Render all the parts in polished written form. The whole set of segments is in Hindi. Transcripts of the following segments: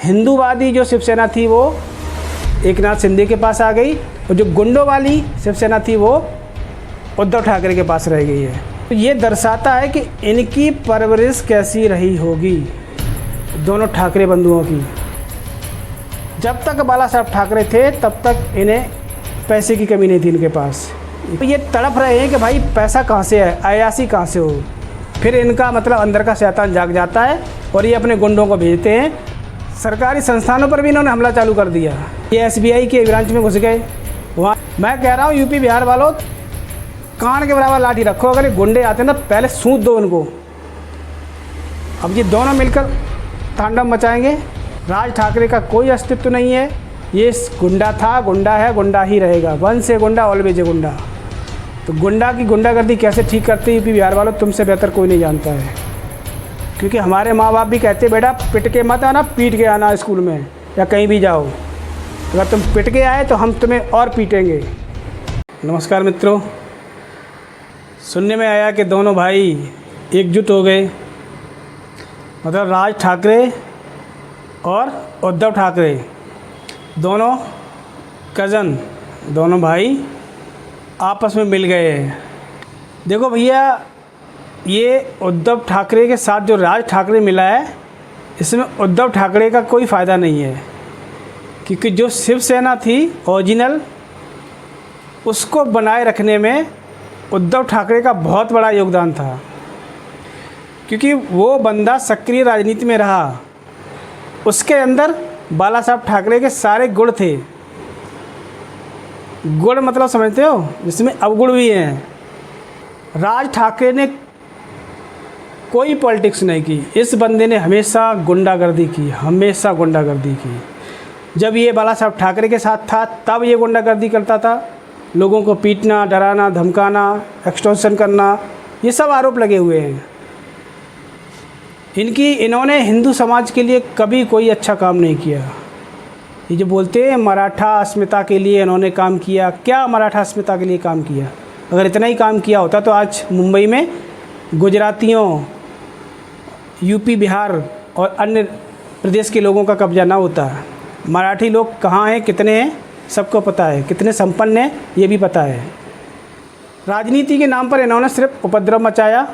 हिंदूवादी जो शिवसेना थी वो एकनाथ शिंदे के पास आ गई और जो गुंडों वाली शिवसेना थी वो उद्धव ठाकरे के पास रह गई है। तो ये दर्शाता है कि इनकी परवरिश कैसी रही होगी दोनों ठाकरे बंधुओं की। जब तक बाला साहब ठाकरे थे तब तक इन्हें पैसे की कमी नहीं थी इनके पास। तो ये तड़प रहे हैं कि भाई पैसा कहाँ से है, अयासी कहाँ से हो। फिर इनका मतलब अंदर का शैतान जाग जाता है और ये अपने गुंडों को भेजते हैं। सरकारी संस्थानों पर भी इन्होंने हमला चालू कर दिया। ये SBI के ब्रांच में घुस गए वहाँ। मैं कह रहा हूँ यूपी बिहार वालों, कान के बराबर लाठी रखो। अगर ये गुंडे आते हैं ना पहले सूंद दो उनको। अब ये दोनों मिलकर तांडव मचाएंगे। राज ठाकरे का कोई अस्तित्व नहीं है। ये गुंडा था, गुंडा है, गुंडा ही रहेगा। वंस ए गुंडा ऑलवेज ए गुंडा। तो गुंडा की गुंडागर्दी कैसे ठीक करते हैं यूपी बिहार वालों, तुमसे बेहतर कोई नहीं जानता है। क्योंकि हमारे माँ बाप भी कहते बेटा पिट के मत आना, पीट के आना स्कूल में या कहीं भी जाओ। अगर तुम पिट के आए तो हम तुम्हें और पीटेंगे। नमस्कार मित्रों, सुनने में आया कि दोनों भाई एकजुट हो गए। मतलब राज ठाकरे और उद्धव ठाकरे दोनों कज़न, दोनों भाई आपस में मिल गए हैं। देखो भैया, ये उद्धव ठाकरे के साथ जो राज ठाकरे मिला है इसमें उद्धव ठाकरे का कोई फ़ायदा नहीं है। क्योंकि जो शिवसेना थी ओरिजिनल, उसको बनाए रखने में उद्धव ठाकरे का बहुत बड़ा योगदान था। क्योंकि वो बंदा सक्रिय राजनीति में रहा, उसके अंदर बाला साहब ठाकरे के सारे गुण थे। गुण मतलब समझते हो, जिसमें अवगुण भी हैं। राज ठाकरे ने कोई पॉलिटिक्स नहीं की। इस बंदे ने हमेशा गुंडागर्दी की, हमेशा गुंडागर्दी की। जब ये बाला साहब ठाकरे के साथ था तब ये गुंडागर्दी करता था। लोगों को पीटना, डराना, धमकाना, एक्सटॉर्शन करना, ये सब आरोप लगे हुए हैं। इन्होंने हिंदू समाज के लिए कभी कोई अच्छा काम नहीं किया। ये जो बोलते हैं मराठा अस्मिता के लिए इन्होंने काम किया, क्या मराठा अस्मिता के लिए काम किया? अगर इतना ही काम किया होता तो आज मुंबई में गुजरातियों, यूपी बिहार और अन्य प्रदेश के लोगों का कब्जा ना होता। मराठी लोग कहाँ हैं, कितने हैं, सबको पता है। कितने संपन्न हैं ये भी पता है। राजनीति के नाम पर इन्होंने सिर्फ उपद्रव मचाया।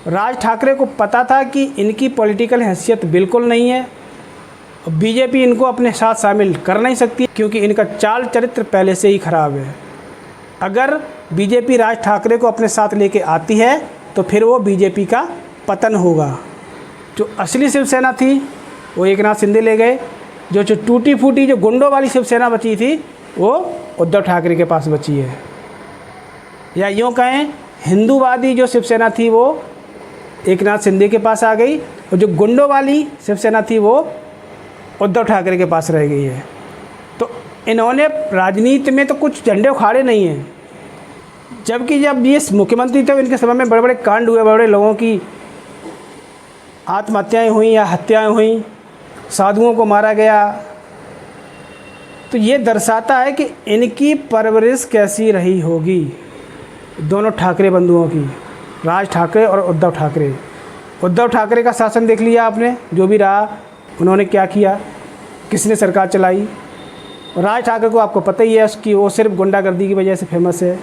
राज ठाकरे को पता था कि इनकी पॉलिटिकल हैसियत बिल्कुल नहीं है। बीजेपी इनको अपने साथ शामिल कर नहीं सकती क्योंकि इनका चाल चरित्र पहले से ही खराब है। अगर बीजेपी राज ठाकरे को अपने साथ लेके आती है तो फिर वो बीजेपी का पतन होगा। जो असली शिवसेना थी वो एकनाथ शिंदे ले गए। जो टूटी फूटी जो गुंडों वाली शिवसेना बची थी वो उद्धव ठाकरे के पास बची है। या यूँ कहें हिंदूवादी जो शिवसेना थी वो एकनाथ शिंदे के पास आ गई और जो गुंडों वाली शिवसेना थी वो उद्धव ठाकरे के पास रह गई है। तो इन्होंने राजनीति में तो कुछ झंडे उखाड़े नहीं हैं। जबकि जब ये मुख्यमंत्री थे इनके समय में बड़े बड़े कांड हुए, बड़े लोगों की आत्महत्याएं हुई या हत्याएं हुई, साधुओं को मारा गया। तो ये दर्शाता है कि इनकी परवरिश कैसी रही होगी दोनों ठाकरे बंधुओं की, राज ठाकरे और उद्धव ठाकरे। उद्धव ठाकरे का शासन देख लिया आपने, जो भी रहा उन्होंने क्या किया, किसने सरकार चलाई। और राज ठाकरे को आपको पता ही है उसकी, वो सिर्फ गुंडागर्दी की वजह से फेमस है।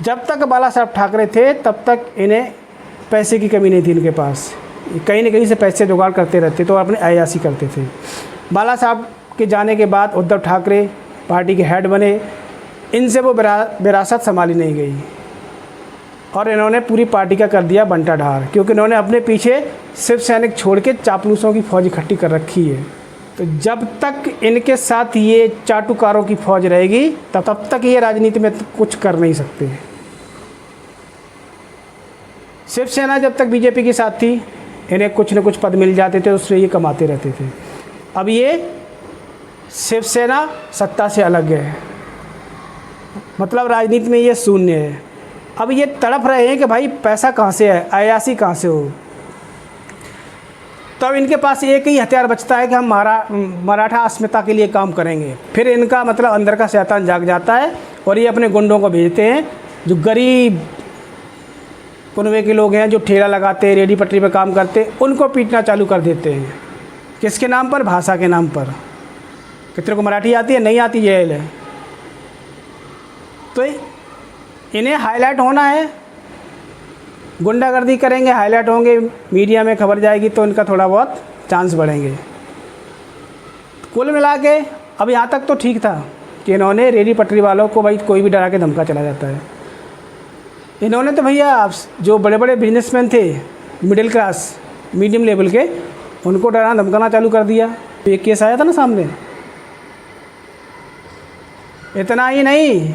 जब तक बाला साहब ठाकरे थे तब तक इन्हें पैसे की कमी नहीं थी इनके पास। कहीं न कहीं से पैसे जुगाड़ करते रहते तो अपने अयासी करते थे। बाला साहब के जाने के बाद उद्धव ठाकरे पार्टी के हेड बने। इनसे वो विरासत संभाली नहीं गई और इन्होंने पूरी पार्टी का कर दिया बंटा ढार। क्योंकि इन्होंने अपने पीछे शिव सैनिक छोड़ के चापलूसों की फ़ौज इकट्ठी कर रखी है। तो जब तक इनके साथ ये चाटुकारों की फ़ौज रहेगी तब तक ये राजनीति में कुछ कर नहीं सकते। शिवसेना जब तक बीजेपी के साथ थी इन्हें कुछ न कुछ पद मिल जाते थे, उससे ये कमाते रहते थे। अब ये शिवसेना सत्ता से अलग है, मतलब राजनीति में ये शून्य है। अब ये तड़प रहे हैं कि भाई पैसा कहाँ से है, अयासी कहाँ से हो। तब इनके पास एक ही हथियार बचता है कि हम मराठा अस्मिता के लिए काम करेंगे। फिर इनका मतलब अंदर का शैतान जाग जाता है और ये अपने गुंडों को भेजते हैं जो गरीब पुनवे के लोग हैं जो ठेला लगाते, रेडी पटरी पे काम करते, उनको पीटना चालू कर देते हैं। किसके नाम पर? भाषा के नाम पर। कितने को मराठी आती है? नहीं आती, जेल है। तो इन्हें हाईलाइट होना है, गुंडागर्दी करेंगे, हाईलाइट होंगे, मीडिया में खबर जाएगी तो इनका थोड़ा बहुत चांस बढ़ेंगे। कुल मिला के अब यहाँ तक तो ठीक था कि इन्होंने रेडी पटरी वालों को भाई कोई भी डरा के धमका चला जाता है। इन्होंने तो भैया जो बड़े बड़े बिजनेसमैन थे, मिडिल क्लास मीडियम लेवल के, उनको डराना धमकाना चालू कर दिया। एक केस आया था ना सामने। इतना ही नहीं,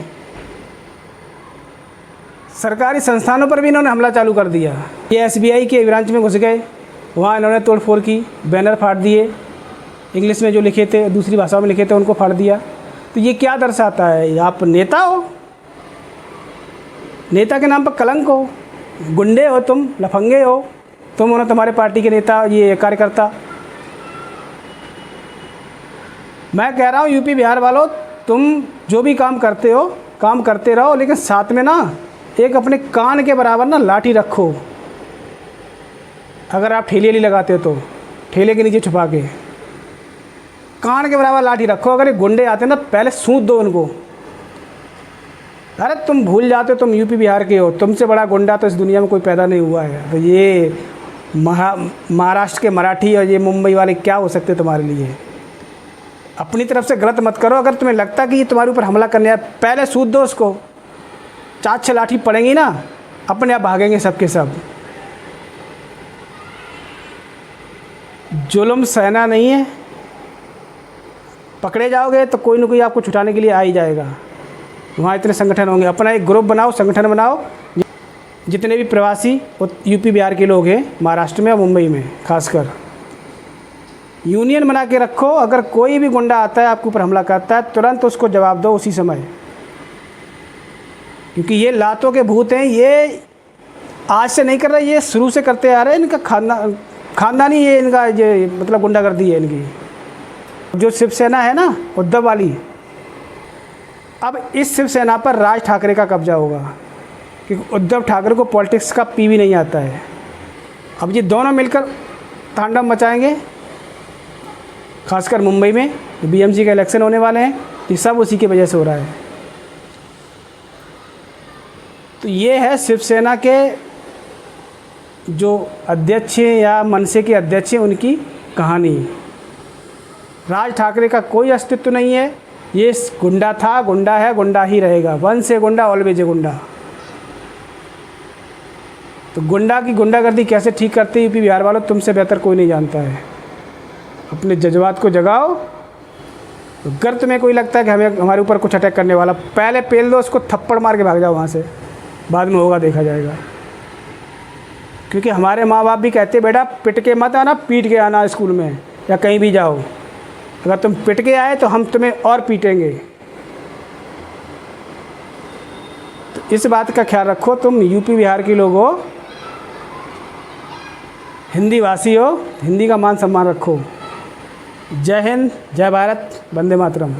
सरकारी संस्थानों पर भी इन्होंने हमला चालू कर दिया। ये SBI के ब्रांच में घुस गए, वहाँ इन्होंने तोड़फोड़ की, बैनर फाड़ दिए, इंग्लिश में जो लिखे थे, दूसरी भाषा में लिखे थे उनको फाड़ दिया। तो ये क्या दर्शाता है? आप नेता हो, नेता के नाम पर कलंक हो, गुंडे हो, तुम लफंगे हो, तुम हो तुम्हारे पार्टी के नेता, ये कार्यकर्ता। मैं कह रहा हूँ यूपी बिहार वालों, तुम जो भी काम करते हो काम करते रहो, लेकिन साथ में ना एक अपने कान के बराबर ना लाठी रखो। अगर आप ठेले लगाते हो तो ठेले के नीचे छुपा के कान के बराबर लाठी रखो। अगर ये गुंडे आते हैं ना, पहले सूंद दो उनको। अरे तुम भूल जाते हो तुम यूपी बिहार के हो, तुमसे बड़ा गुंडा तो इस दुनिया में कोई पैदा नहीं हुआ है। तो ये महाराष्ट्र के मराठी और ये मुंबई वाले क्या हो सकते तुम्हारे लिए? अपनी तरफ से गलत मत करो। अगर तुम्हें लगता कि ये तुम्हारे ऊपर हमला करने आए, पहले सूद दो उसको। 4-6 लाठी पड़ेंगी ना, अपने आप भागेंगे सबके सब। जुल्म सहना नहीं है, पकड़े जाओगे तो कोई ना कोई आपको छुटाने के लिए आ ही जाएगा। वहाँ इतने संगठन होंगे, अपना एक ग्रुप बनाओ, संगठन बनाओ। जितने भी प्रवासी यूपी बिहार के लोग हैं, महाराष्ट्र में और मुंबई में खासकर, यूनियन बना के रखो। अगर कोई भी गुंडा आता है आपके ऊपर हमला करता है, तुरंत उसको जवाब दो उसी समय। क्योंकि ये लातों के भूत हैं, ये आज से नहीं कर रहे, ये शुरू से करते आ रहे हैं। इनका खानदानी ये इनका ये मतलब गुंडागर्दी है इनकी। जो शिवसेना है ना उद्धव वाली, अब इस शिवसेना पर राज ठाकरे का कब्जा होगा, क्योंकि उद्धव ठाकरे को पॉलिटिक्स का पी भी नहीं आता है। अब ये दोनों मिलकर तांडव मचाएंगे, खासकर मुंबई में BMC के इलेक्शन होने वाले हैं। ये सब उसी की वजह से हो रहा है। तो ये है शिवसेना के जो अध्यक्ष हैं या मनसे के अध्यक्ष हैं, उनकी कहानी। राज ठाकरे का कोई अस्तित्व नहीं है। ये गुंडा था, गुंडा है, गुंडा ही रहेगा। वंस ए गुंडा ऑलवेज ए गुंडा। तो गुंडा की गुंडागर्दी कैसे ठीक करते हैं यूपी बिहार वालों, तुमसे बेहतर कोई नहीं जानता है। अपने जज्बात को जगाओ। तो अगर तुम्हें कोई लगता है कि हमें हमारे ऊपर कुछ अटैक करने वाला, पहले पेल दो उसको, थप्पड़ मार के भाग जाओ वहाँ से, बाद में होगा देखा जाएगा। क्योंकि हमारे माँ बाप भी कहते बेटा पिट के मत आना, पीट के आना स्कूल में या कहीं भी जाओ। अगर तुम पिट के आए तो हम तुम्हें और पीटेंगे। तो इस बात का ख्याल रखो। तुम यूपी बिहार के लोग हो, हिंदी भाषी हो, हिंदी का मान सम्मान रखो। जय हिंद, जय भारत, वंदे मातरम।